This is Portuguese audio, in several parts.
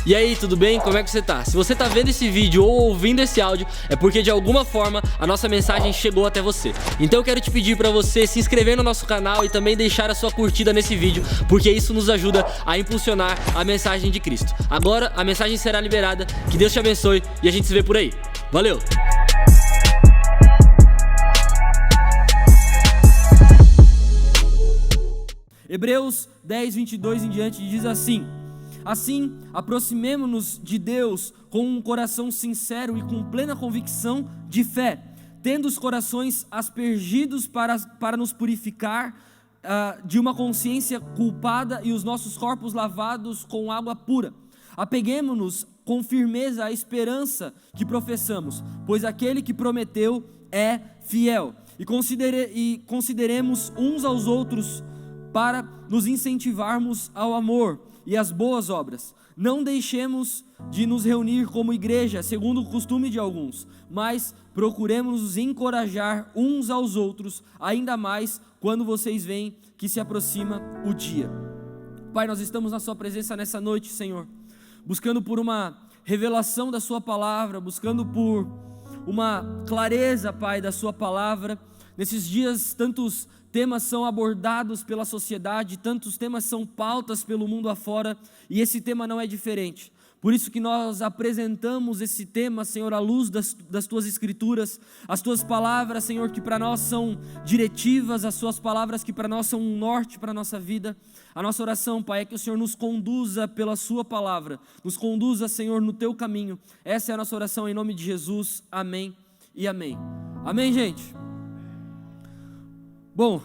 E aí, tudo bem? Como é que você tá? Se você tá vendo esse vídeo ou ouvindo esse áudio, é porque de alguma forma a nossa mensagem chegou até você. Então eu quero te pedir pra você se inscrever no nosso canal e também deixar a sua curtida nesse vídeo, porque isso nos ajuda a impulsionar a mensagem de Cristo. Agora a mensagem será liberada, que Deus te abençoe e a gente se vê por aí. Valeu! Hebreus 10, 22 em diante diz assim: assim, aproximemo-nos de Deus com um coração sincero e com plena convicção de fé, tendo os corações aspergidos para nos purificar de uma consciência culpada e os nossos corpos lavados com água pura. Apeguemo-nos com firmeza à esperança que professamos, pois aquele que prometeu é fiel. E consideremos uns aos outros para nos incentivarmos ao amor e às boas obras. Não deixemos de nos reunir como igreja, segundo o costume de alguns, mas procuremos nos encorajar uns aos outros, ainda mais quando vocês veem que se aproxima o dia. Pai, nós estamos na sua presença nessa noite, Senhor, buscando por uma revelação da sua palavra, buscando por uma clareza, Pai, da sua palavra. Nesses dias, tantos temas são abordados pela sociedade, tantos temas são pautas pelo mundo afora, e esse tema não é diferente. Por isso que nós apresentamos esse tema, Senhor, à luz das Tuas Escrituras, as Tuas palavras, Senhor, que para nós são diretivas, as Suas palavras que para nós são um norte para a nossa vida. A nossa oração, Pai, é que o Senhor nos conduza pela Sua palavra, nos conduza, Senhor, no Teu caminho. Essa é a nossa oração em nome de Jesus, amém e amém. Amém, gente? Bom,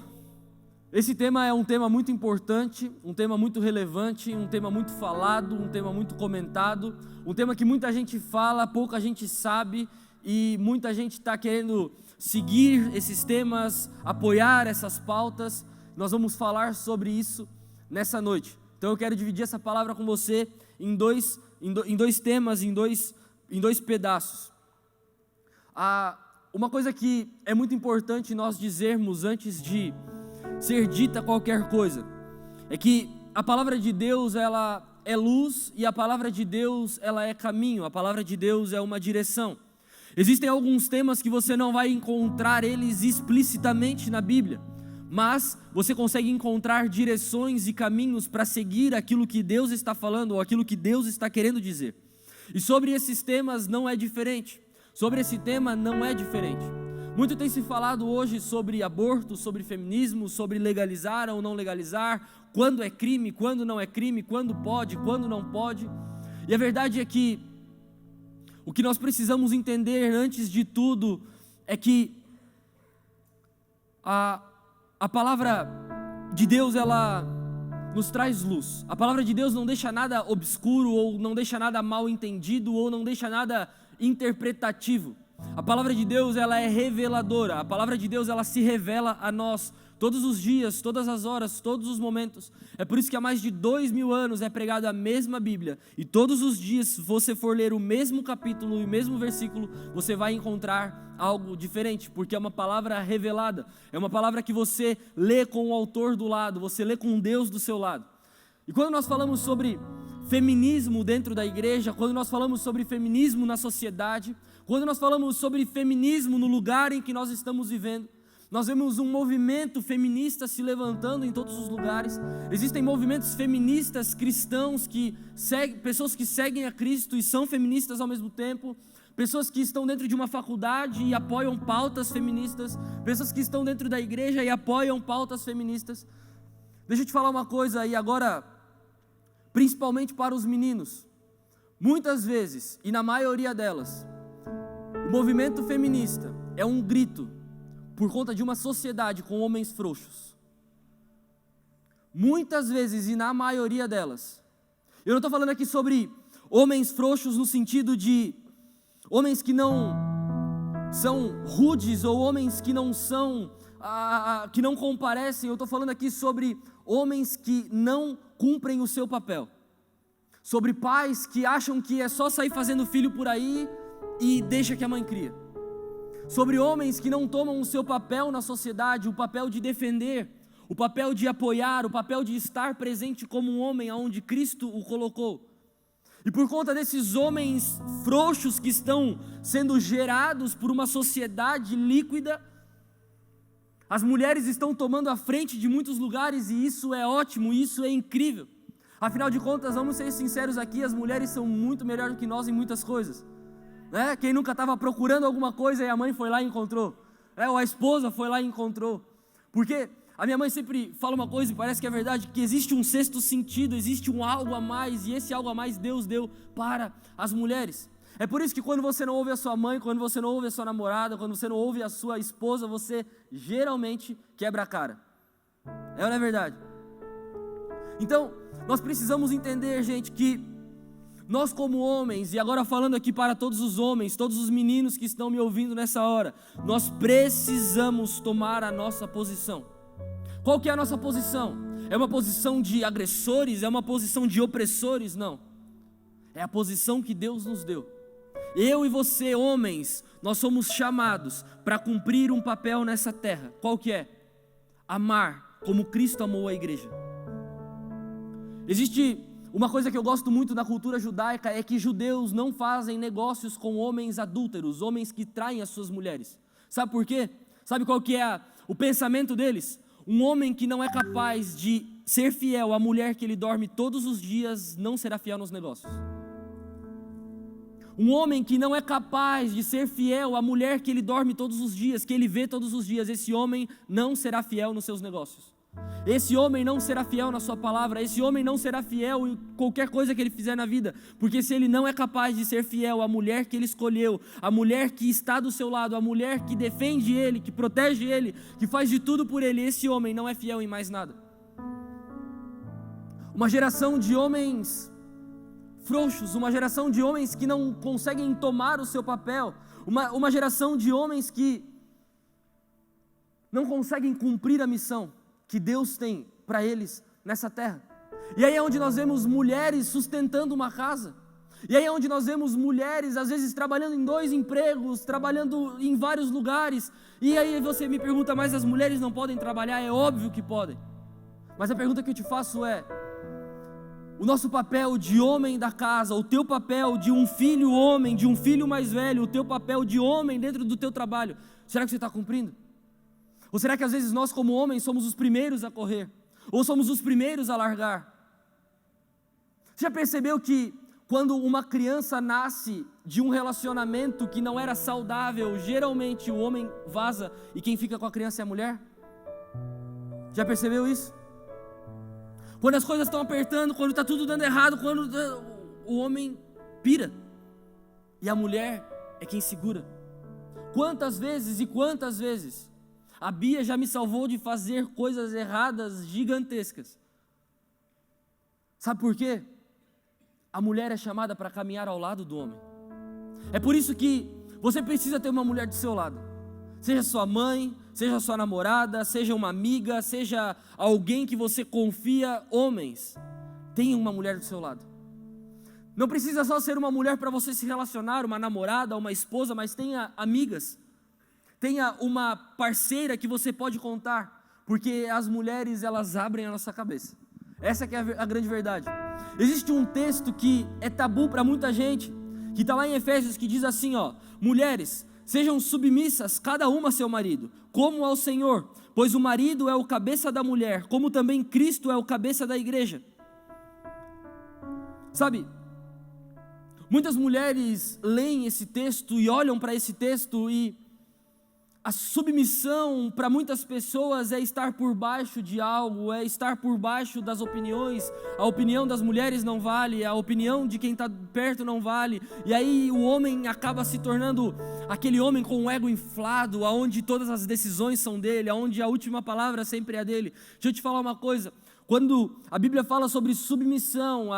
esse tema é um tema muito importante, um tema muito relevante, um tema muito falado, um tema muito comentado, um tema que muita gente fala, pouca gente sabe e muita gente está querendo seguir esses temas, apoiar essas pautas. Nós vamos falar sobre isso nessa noite. Então eu quero dividir essa palavra com você em dois temas, em dois pedaços. Uma coisa que é muito importante nós dizermos antes de ser dita qualquer coisa é que a palavra de Deus, ela é luz, e a palavra de Deus, ela é caminho, a palavra de Deus é uma direção. Existem alguns temas que você não vai encontrar eles explicitamente na Bíblia, mas você consegue encontrar direções e caminhos para seguir aquilo que Deus está falando ou aquilo que Deus está querendo dizer. E sobre esses temas não é diferente. Sobre esse tema não é diferente. Muito tem se falado hoje sobre aborto, sobre feminismo, sobre legalizar ou não legalizar, quando é crime, quando não é crime, quando pode, quando não pode. E a verdade é que o que nós precisamos entender antes de tudo é que a palavra de Deus, ela nos traz luz. A palavra de Deus não deixa nada obscuro, ou não deixa nada mal entendido, ou não deixa nada interpretativo. A palavra de Deus, ela é reveladora. A palavra de Deus, ela se revela a nós todos os dias, todas as horas, todos os momentos. É por isso que há mais de 2000 anos é pregada a mesma Bíblia, e todos os dias, se você for ler o mesmo capítulo e o mesmo versículo, você vai encontrar algo diferente, porque é uma palavra revelada, é uma palavra que você lê com o autor do lado, você lê com Deus do seu lado. E quando nós falamos sobre feminismo dentro da igreja, quando nós falamos sobre feminismo na sociedade, quando nós falamos sobre feminismo no lugar em que nós estamos vivendo, nós vemos um movimento feminista se levantando em todos os lugares. Existem movimentos feministas cristãos pessoas que seguem a Cristo e são feministas ao mesmo tempo, pessoas que estão dentro de uma faculdade e apoiam pautas feministas, pessoas que estão dentro da igreja e apoiam pautas feministas. Deixa eu te falar uma coisa aí agora, principalmente para os meninos. Muitas vezes, e na maioria delas, o movimento feminista é um grito por conta de uma sociedade com homens frouxos. Muitas vezes, e na maioria delas, eu não estou falando aqui sobre homens frouxos no sentido de homens que não são rudes, ou homens que não são, que não comparecem. Eu estou falando aqui sobre homens que não cumprem o seu papel, sobre pais que acham que é só sair fazendo filho por aí e deixa que a mãe cria, sobre homens que não tomam o seu papel na sociedade, o papel de defender, o papel de apoiar, o papel de estar presente como um homem aonde Cristo o colocou. E por conta desses homens frouxos que estão sendo gerados por uma sociedade líquida, as mulheres estão tomando a frente de muitos lugares, e isso é ótimo, isso é incrível. Afinal de contas, vamos ser sinceros aqui, as mulheres são muito melhor do que nós em muitas coisas, né? Quem nunca estava procurando alguma coisa e a mãe foi lá e encontrou, ou a esposa foi lá e encontrou. Porque a minha mãe sempre fala uma coisa e parece que é verdade, que existe um sexto sentido, existe um algo a mais, e esse algo a mais Deus deu para as mulheres. É por isso que quando você não ouve a sua mãe, quando você não ouve a sua namorada, quando você não ouve a sua esposa, você geralmente quebra a cara. É ou não é verdade? Então, nós precisamos entender, gente, que nós como homens, e agora falando aqui para todos os homens, todos os meninos que estão me ouvindo nessa hora, nós precisamos tomar a nossa posição. Qual que é a nossa posição? É uma posição de agressores? É uma posição de opressores? Não. É a posição que Deus nos deu. Eu e você, homens, nós somos chamados para cumprir um papel nessa terra. Qual que é? Amar como Cristo amou a igreja. Existe uma coisa que eu gosto muito na cultura judaica, é que judeus não fazem negócios com homens adúlteros, homens que traem as suas mulheres. Sabe por quê? Sabe qual que é o pensamento deles? Um homem que não é capaz de ser fiel à mulher que ele dorme todos os dias, não será fiel nos negócios. Um homem que não é capaz de ser fiel à mulher que ele dorme todos os dias, que ele vê todos os dias, esse homem não será fiel nos seus negócios. Esse homem não será fiel na sua palavra, esse homem não será fiel em qualquer coisa que ele fizer na vida, porque se ele não é capaz de ser fiel à mulher que ele escolheu, à mulher que está do seu lado, à mulher que defende ele, que protege ele, que faz de tudo por ele, esse homem não é fiel em mais nada. Uma geração de homens frouxos, uma geração de homens que não conseguem tomar o seu papel, uma geração de homens que não conseguem cumprir a missão que Deus tem para eles nessa terra. E aí é onde nós vemos mulheres sustentando uma casa, e aí é onde nós vemos mulheres às vezes trabalhando em 2 empregos, trabalhando em vários lugares, e aí você me pergunta, mas as mulheres não podem trabalhar? É óbvio que podem, mas a pergunta que eu te faço é: o nosso papel de homem da casa, o teu papel de um filho homem, de um filho mais velho, o teu papel de homem dentro do teu trabalho, será que você está cumprindo? Ou será que às vezes nós como homens somos os primeiros a correr? Ou somos os primeiros a largar? Você já percebeu que quando uma criança nasce de um relacionamento que não era saudável, geralmente o homem vaza e quem fica com a criança é a mulher? Já percebeu isso? Quando as coisas estão apertando, quando está tudo dando errado, quando o homem pira e a mulher é quem segura. Quantas vezes a Bia já me salvou de fazer coisas erradas gigantescas. Sabe por quê? A mulher é chamada para caminhar ao lado do homem. É por isso que você precisa ter uma mulher do seu lado. Seja sua mãe, seja sua namorada, seja uma amiga, seja alguém que você confia. Homens, tenha uma mulher do seu lado. Não precisa só ser uma mulher para você se relacionar, uma namorada, uma esposa, mas tenha amigas. Tenha uma parceira que você pode contar, porque as mulheres, elas abrem a nossa cabeça. Essa que é a grande verdade. Existe um texto que é tabu para muita gente, que está lá em Efésios, que diz assim, mulheres, sejam submissas, cada uma a seu marido, como ao Senhor, pois o marido é o cabeça da mulher, como também Cristo é o cabeça da igreja. Sabe, muitas mulheres leem esse texto e olham para esse texto e a submissão para muitas pessoas é estar por baixo de algo, é estar por baixo das opiniões. A opinião das mulheres não vale, a opinião de quem está perto não vale. E aí o homem acaba se tornando aquele homem com o ego inflado, onde todas as decisões são dele, onde a última palavra sempre é dele. Deixa eu te falar uma coisa, quando a Bíblia fala sobre submissão,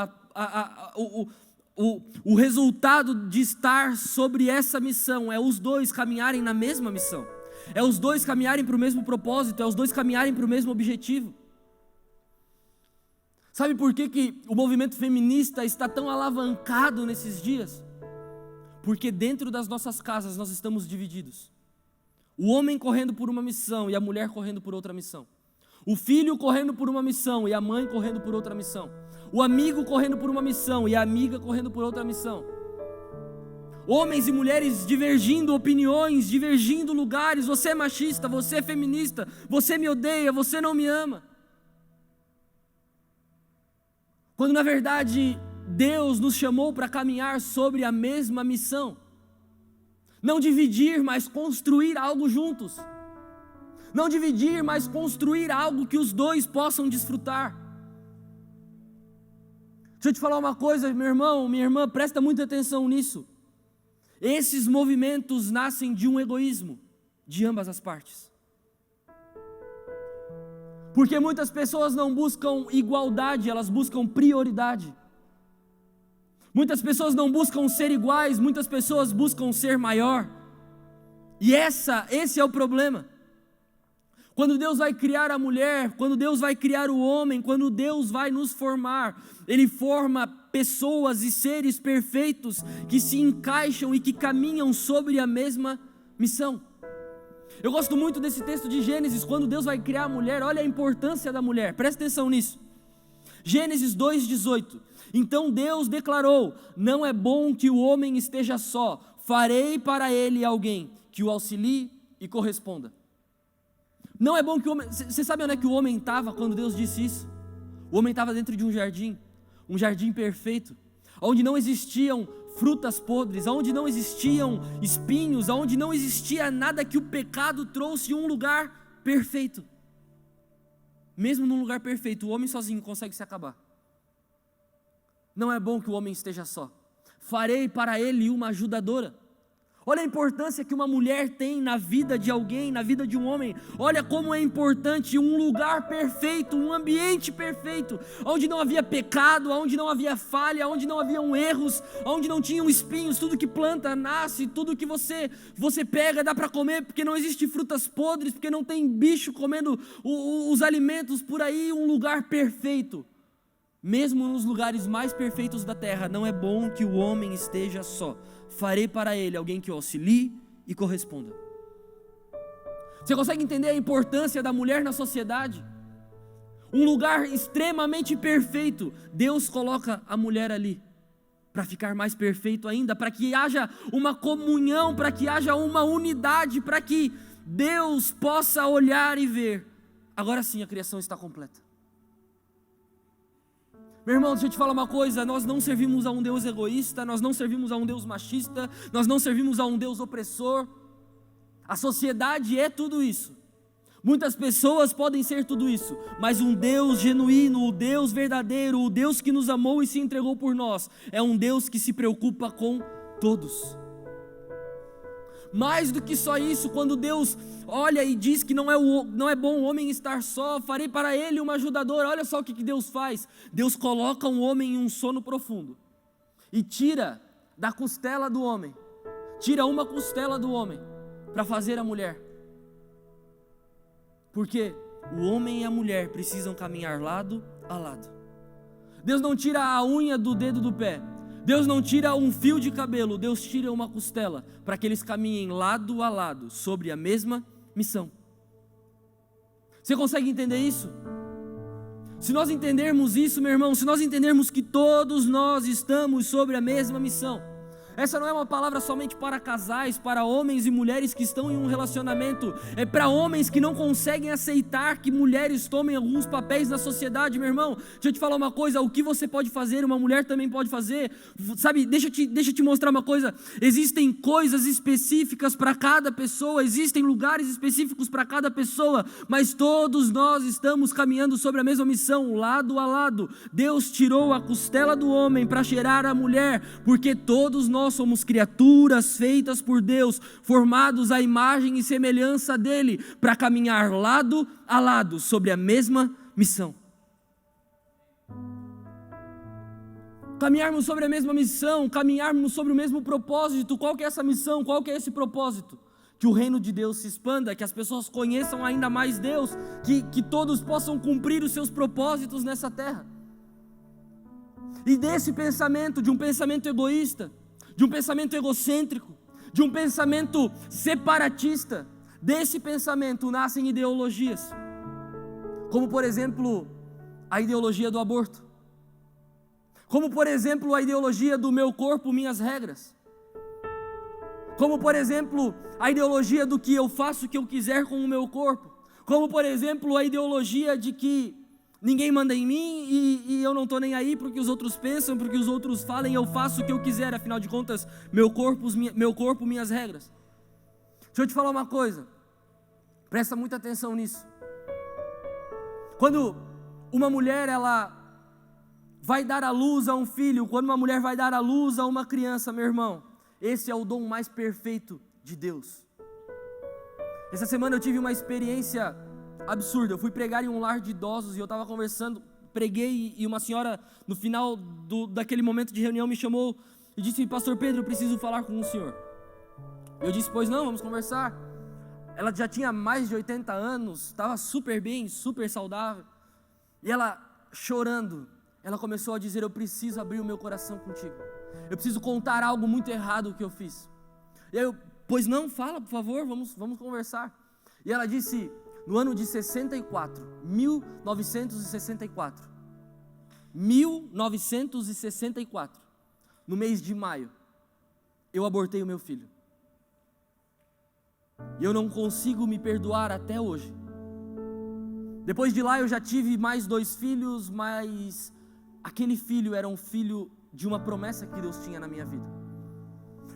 o resultado de estar sobre essa missão é os dois caminharem na mesma missão. É os dois caminharem para o mesmo propósito, é os dois caminharem para o mesmo objetivo. Sabe por que o movimento feminista está tão alavancado nesses dias? Porque dentro das nossas casas nós estamos divididos. O homem correndo por uma missão e a mulher correndo por outra missão. O filho correndo por uma missão e a mãe correndo por outra missão. o amigo correndo por uma missão e a amiga correndo por outra missão. Homens e mulheres divergindo opiniões, divergindo lugares. Você é machista, você é feminista, você me odeia, você não me ama. Quando na verdade Deus nos chamou para caminhar sobre a mesma missão. Não dividir, mas construir algo juntos. Não dividir, mas construir algo que os dois possam desfrutar. Deixa eu te falar uma coisa, meu irmão, minha irmã, presta muita atenção nisso. Esses movimentos nascem de um egoísmo de ambas as partes. Porque muitas pessoas não buscam igualdade, elas buscam prioridade. Muitas pessoas não buscam ser iguais, muitas pessoas buscam ser maior. E esse é o problema. Quando Deus vai criar a mulher, quando Deus vai criar o homem, quando Deus vai nos formar, Ele forma pessoas e seres perfeitos que se encaixam e que caminham sobre a mesma missão. Eu gosto muito desse texto de Gênesis, quando Deus vai criar a mulher, olha a importância da mulher, presta atenção nisso. Gênesis 2:18. Então Deus declarou: não é bom que o homem esteja só, farei para ele alguém que o auxilie e corresponda. Não é bom que o homem... Você sabe onde é que o homem estava quando Deus disse isso? O homem estava dentro de um jardim perfeito, onde não existiam frutas podres, onde não existiam espinhos, onde não existia nada que o pecado trouxe, um lugar perfeito. Mesmo num lugar perfeito, o homem sozinho consegue se acabar. Não é bom que o homem esteja só, farei para ele uma ajudadora. Olha a importância que uma mulher tem na vida de alguém, na vida de um homem. Olha como é importante um lugar perfeito, um ambiente perfeito, onde não havia pecado, onde não havia falha, onde não haviam erros, onde não tinham espinhos. Tudo que planta nasce, tudo que você pega dá para comer, porque não existe frutas podres, porque não tem bicho comendo os alimentos por aí. Um lugar perfeito. Mesmo nos lugares mais perfeitos da terra, não é bom que o homem esteja só. Farei para ele alguém que o auxilie e corresponda. Você consegue entender a importância da mulher na sociedade? Um lugar extremamente perfeito, Deus coloca a mulher ali, para ficar mais perfeito ainda, para que haja uma comunhão, para que haja uma unidade, para que Deus possa olhar e ver, agora sim a criação está completa. Meu irmão, deixa eu te falar uma coisa, nós não servimos a um Deus egoísta, nós não servimos a um Deus machista, nós não servimos a um Deus opressor. A sociedade é tudo isso. Muitas pessoas podem ser tudo isso, mas um Deus genuíno, o Deus verdadeiro, o Deus que nos amou e se entregou por nós, é um Deus que se preocupa com todos. Mais do que só isso, quando Deus olha e diz que não é bom o homem estar só, farei para ele uma ajudadora. Olha só o que Deus faz. Deus coloca um homem em um sono profundo e tira da costela do homem, tira uma costela do homem para fazer a mulher. Porque o homem e a mulher precisam caminhar lado a lado. Deus não tira a unha do dedo do pé, Deus não tira um fio de cabelo, Deus tira uma costela, para que eles caminhem lado a lado, sobre a mesma missão. Você consegue entender isso? Se nós entendermos isso, meu irmão, se nós entendermos que todos nós estamos sobre a mesma missão, essa não é uma palavra somente para casais, para homens e mulheres que estão em um relacionamento, é para homens que não conseguem aceitar que mulheres tomem alguns papéis na sociedade, meu irmão. Deixa eu te falar uma coisa, o que você pode fazer, uma mulher também pode fazer, sabe, deixa eu te mostrar uma coisa, existem coisas específicas para cada pessoa, existem lugares específicos para cada pessoa, mas todos nós estamos caminhando sobre a mesma missão, lado a lado. Deus tirou a costela do homem para gerar a mulher, porque todos nós somos criaturas feitas por Deus, formados à imagem e semelhança dele, para caminhar lado a lado sobre a mesma missão. Caminharmos sobre a mesma missão, caminharmos sobre o mesmo propósito. Qual que é essa missão? Qual que é esse propósito? Que o reino de Deus se expanda, que as pessoas conheçam ainda mais Deus, que todos possam cumprir os seus propósitos nessa terra. E desse pensamento, de um pensamento egoísta, de um pensamento egocêntrico, de um pensamento separatista, desse pensamento nascem ideologias, como por exemplo, a ideologia do aborto. Como, por exemplo, a ideologia do meu corpo, minhas regras. Como, por exemplo, a ideologia do que eu faço o que eu quiser com o meu corpo. Como, por exemplo, a ideologia de que ninguém manda em mim e eu não estou nem aí porque os outros pensam, porque os outros falam, eu faço o que eu quiser, afinal de contas, meu corpo, minhas regras. Deixa eu te falar uma coisa, presta muita atenção nisso. Quando uma mulher, ela vai dar à luz a um filho, quando uma mulher vai dar à luz a uma criança, meu irmão, esse é o dom mais perfeito de Deus. Essa semana eu tive uma experiência absurda. Eu fui pregar em um lar de idosos e eu estava conversando, preguei e uma senhora no final daquele momento de reunião me chamou e disse: Pastor Pedro, eu preciso falar com o senhor. Eu disse: pois não, vamos conversar. Ela já tinha mais de 80 anos, estava super bem, super saudável, e ela chorando, ela começou a dizer: eu preciso abrir o meu coração contigo, eu preciso contar algo muito errado que eu fiz. E aí eu: pois não, fala por favor, vamos conversar. E ela disse: no ano de 1964, no mês de maio, eu abortei o meu filho. E eu não consigo me perdoar até hoje. Depois de lá eu já tive mais 2 filhos, mas aquele filho era um filho de uma promessa que Deus tinha na minha vida.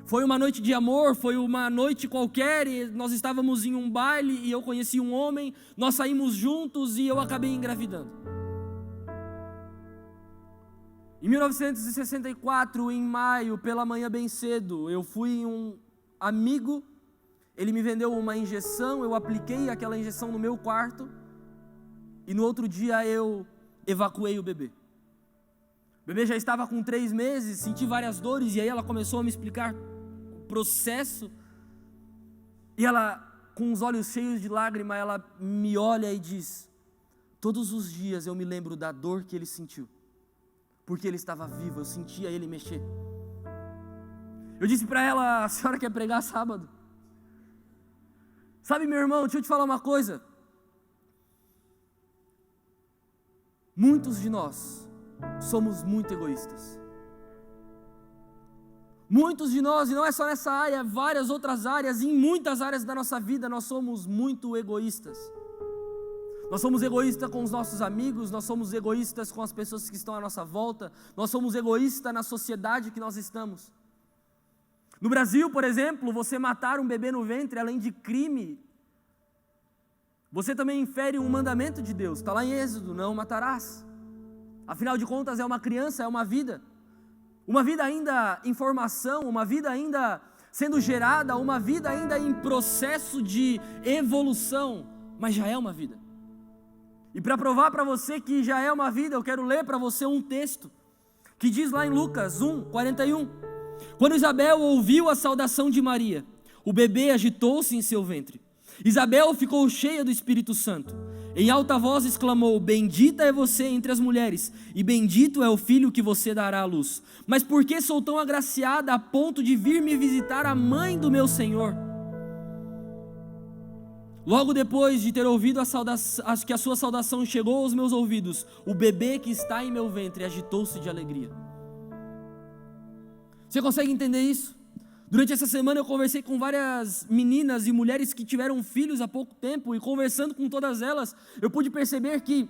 Foi uma noite de amor, foi uma noite qualquer, e nós estávamos em um baile e eu conheci um homem, nós saímos juntos e eu acabei engravidando. Em 1964, em maio, pela manhã bem cedo, eu fui em um amigo, ele me vendeu uma injeção, eu apliquei aquela injeção no meu quarto e no outro dia eu evacuei o bebê. O bebê já estava com 3 meses, senti várias dores e aí ela começou a me explicar o processo. E ela, com os olhos cheios de lágrima, ela me olha e diz: todos os dias eu me lembro da dor que ele sentiu, porque ele estava vivo, eu sentia ele mexer. Eu disse para ela: a senhora quer pregar sábado? Sabe, meu irmão, deixa eu te falar uma coisa. Muitos de nós somos muito egoístas. Muitos de nós, e não é só nessa área, várias outras áreas, em muitas áreas da nossa vida, nós somos muito egoístas. Nós somos egoístas com os nossos amigos, nós somos egoístas com as pessoas que estão à nossa volta, nós somos egoístas na sociedade que nós estamos. No Brasil, por exemplo, você matar um bebê no ventre, além de crime, você também infere um mandamento de Deus, está lá em Êxodo: não matarás. Afinal de contas é uma criança, é uma vida ainda em formação, uma vida ainda sendo gerada, uma vida ainda em processo de evolução, mas já é uma vida. E para provar para você que já é uma vida, eu quero ler para você um texto, que diz lá em Lucas 1:41, quando Isabel ouviu a saudação de Maria, o bebê agitou-se em seu ventre. Isabel ficou cheia do Espírito Santo. Em alta voz exclamou: bendita é você entre as mulheres, e bendito é o filho que você dará à luz. Mas por que sou tão agraciada a ponto de vir me visitar a mãe do meu Senhor? Logo depois de ter ouvido que a sua saudação chegou aos meus ouvidos, o bebê que está em meu ventre agitou-se de alegria. Você consegue entender isso? Durante essa semana eu conversei com várias meninas e mulheres que tiveram filhos há pouco tempo, e conversando com todas elas, eu pude perceber que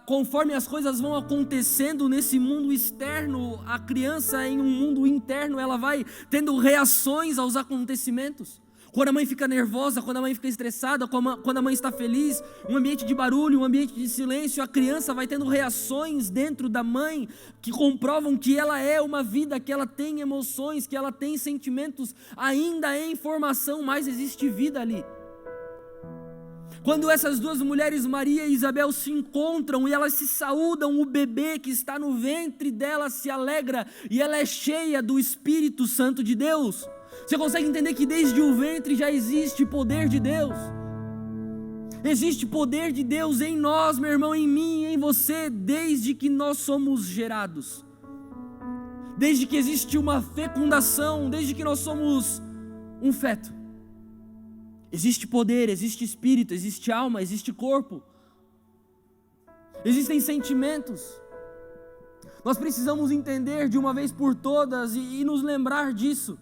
conforme as coisas vão acontecendo nesse mundo externo, a criança em um mundo interno, ela vai tendo reações aos acontecimentos. Quando a mãe fica nervosa, quando a mãe fica estressada, quando a mãe está feliz, um ambiente de barulho, um ambiente de silêncio, a criança vai tendo reações dentro da mãe que comprovam que ela é uma vida, que ela tem emoções, que ela tem sentimentos, ainda em formação, mas existe vida ali. Quando essas 2 mulheres, Maria e Isabel, se encontram e elas se saúdam, o bebê que está no ventre dela se alegra e ela é cheia do Espírito Santo de Deus. Você consegue entender que desde o ventre já existe poder de Deus? Existe poder de Deus em nós, meu irmão, em mim e em você, desde que nós somos gerados. Desde que existe uma fecundação, desde que nós somos um feto. Existe poder, existe espírito, existe alma, existe corpo. Existem sentimentos. Nós precisamos entender de uma vez por todas e nos lembrar disso.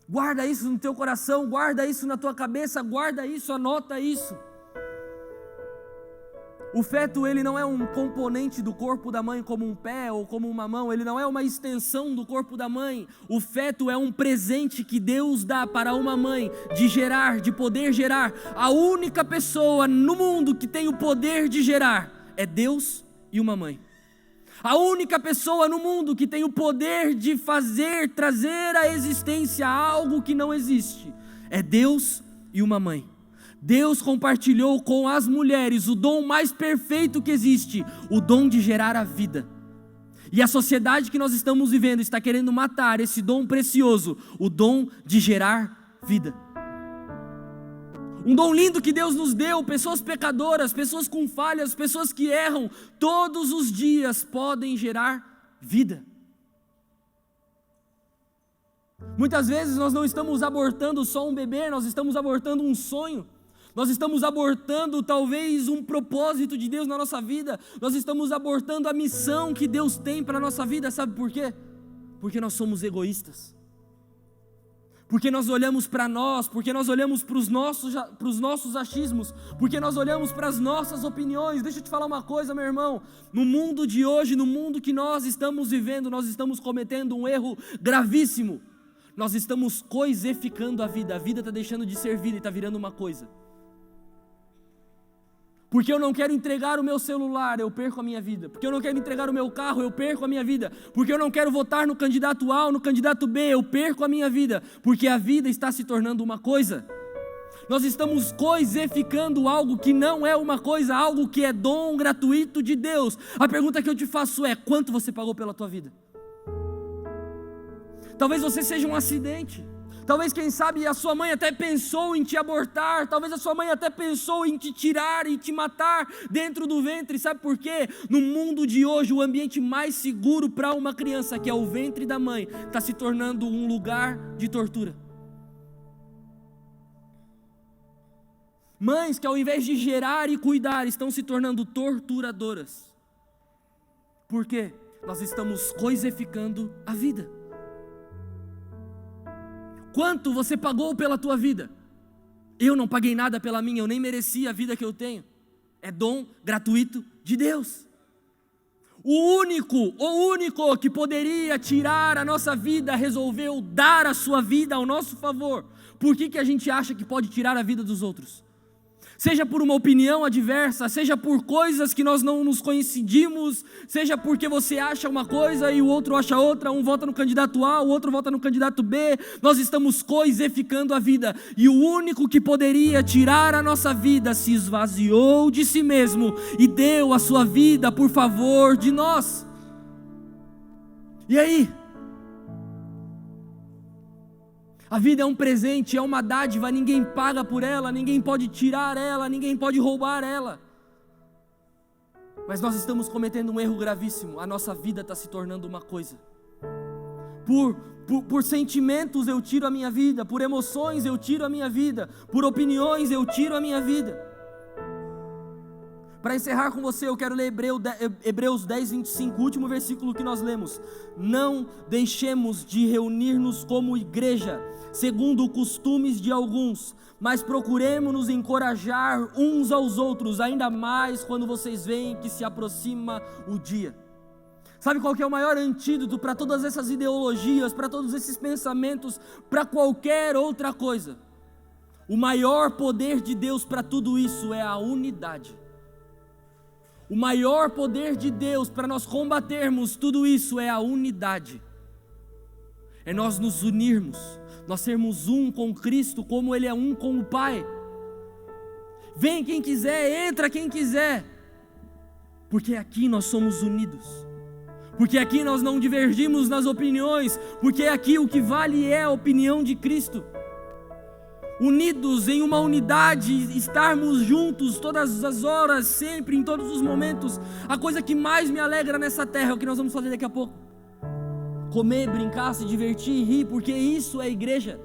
Guarda isso no teu coração, guarda isso na tua cabeça, guarda isso, anota isso. O feto, ele não é um componente do corpo da mãe como um pé ou como uma mão, ele não é uma extensão do corpo da mãe. O feto é um presente que Deus dá para uma mãe de gerar, de poder gerar. A única pessoa no mundo que tem o poder de gerar é Deus e uma mãe. A única pessoa no mundo que tem o poder de trazer à existência algo que não existe é Deus e uma mãe. Deus compartilhou com as mulheres o dom mais perfeito que existe, o dom de gerar a vida. E a sociedade que nós estamos vivendo está querendo matar esse dom precioso, o dom de gerar vida. Um dom lindo que Deus nos deu, pessoas pecadoras, pessoas com falhas, pessoas que erram, todos os dias podem gerar vida. Muitas vezes nós não estamos abortando só um bebê, nós estamos abortando um sonho. Nós estamos abortando talvez um propósito de Deus na nossa vida. Nós estamos abortando a missão que Deus tem para a nossa vida. Sabe por quê? Porque nós somos egoístas. Porque nós olhamos para nós, porque nós olhamos para os nossos achismos, porque nós olhamos para as nossas opiniões. Deixa eu te falar uma coisa, meu irmão. No mundo de hoje, no mundo que nós estamos vivendo, nós estamos cometendo um erro gravíssimo. Nós estamos coisificando a vida está deixando de ser vida e está virando uma coisa. Porque eu não quero entregar o meu celular, eu perco a minha vida. Porque eu não quero entregar o meu carro, eu perco a minha vida. Porque eu não quero votar no candidato A ou no candidato B, eu perco a minha vida. Porque a vida está se tornando uma coisa. Nós estamos coisificando algo que não é uma coisa, algo que é dom gratuito de Deus. A pergunta que eu te faço é: quanto você pagou pela tua vida? Talvez você seja um acidente. Talvez, quem sabe, a sua mãe até pensou em te abortar. Talvez a sua mãe até pensou em te tirar e te matar dentro do ventre. Sabe por quê? No mundo de hoje, o ambiente mais seguro para uma criança, que é o ventre da mãe, está se tornando um lugar de tortura. Mães que, ao invés de gerar e cuidar, estão se tornando torturadoras. Por quê? Nós estamos coisificando a vida. Quanto você pagou pela tua vida? Eu não paguei nada pela minha, eu nem merecia a vida que eu tenho. É dom gratuito de Deus. O único que poderia tirar a nossa vida, resolveu dar a sua vida ao nosso favor. Por que a gente acha que pode tirar a vida dos outros? Seja por uma opinião adversa, seja por coisas que nós não nos coincidimos, seja porque você acha uma coisa e o outro acha outra, um vota no candidato A, o outro vota no candidato B, nós estamos coisificando a vida, e o único que poderia tirar a nossa vida se esvaziou de si mesmo e deu a sua vida por favor de nós. E aí? A vida é um presente, é uma dádiva, ninguém paga por ela, ninguém pode tirar ela, ninguém pode roubar ela. Mas nós estamos cometendo um erro gravíssimo, a nossa vida está se tornando uma coisa. Por sentimentos eu tiro a minha vida, por emoções eu tiro a minha vida, por opiniões eu tiro a minha vida. Para encerrar com você, eu quero ler Hebreus 10, 25, o último versículo que nós lemos. Não deixemos de reunir-nos como igreja, segundo os costumes de alguns, mas procuremos nos encorajar uns aos outros, ainda mais quando vocês veem que se aproxima o dia. Sabe qual que é o maior antídoto para todas essas ideologias, para todos esses pensamentos, para qualquer outra coisa? O maior poder de Deus para tudo isso é a unidade. O maior poder de Deus para nós combatermos tudo isso é a unidade. É nós nos unirmos, nós sermos um com Cristo, como Ele é um com o Pai. Vem quem quiser, entra quem quiser, porque aqui nós somos unidos, porque aqui nós não divergimos nas opiniões, porque aqui o que vale é a opinião de Cristo. Unidos em uma unidade, estarmos juntos todas as horas, sempre, em todos os momentos. A coisa que mais me alegra nessa terra é o que nós vamos fazer daqui a pouco: comer, brincar, se divertir e rir, porque isso é igreja.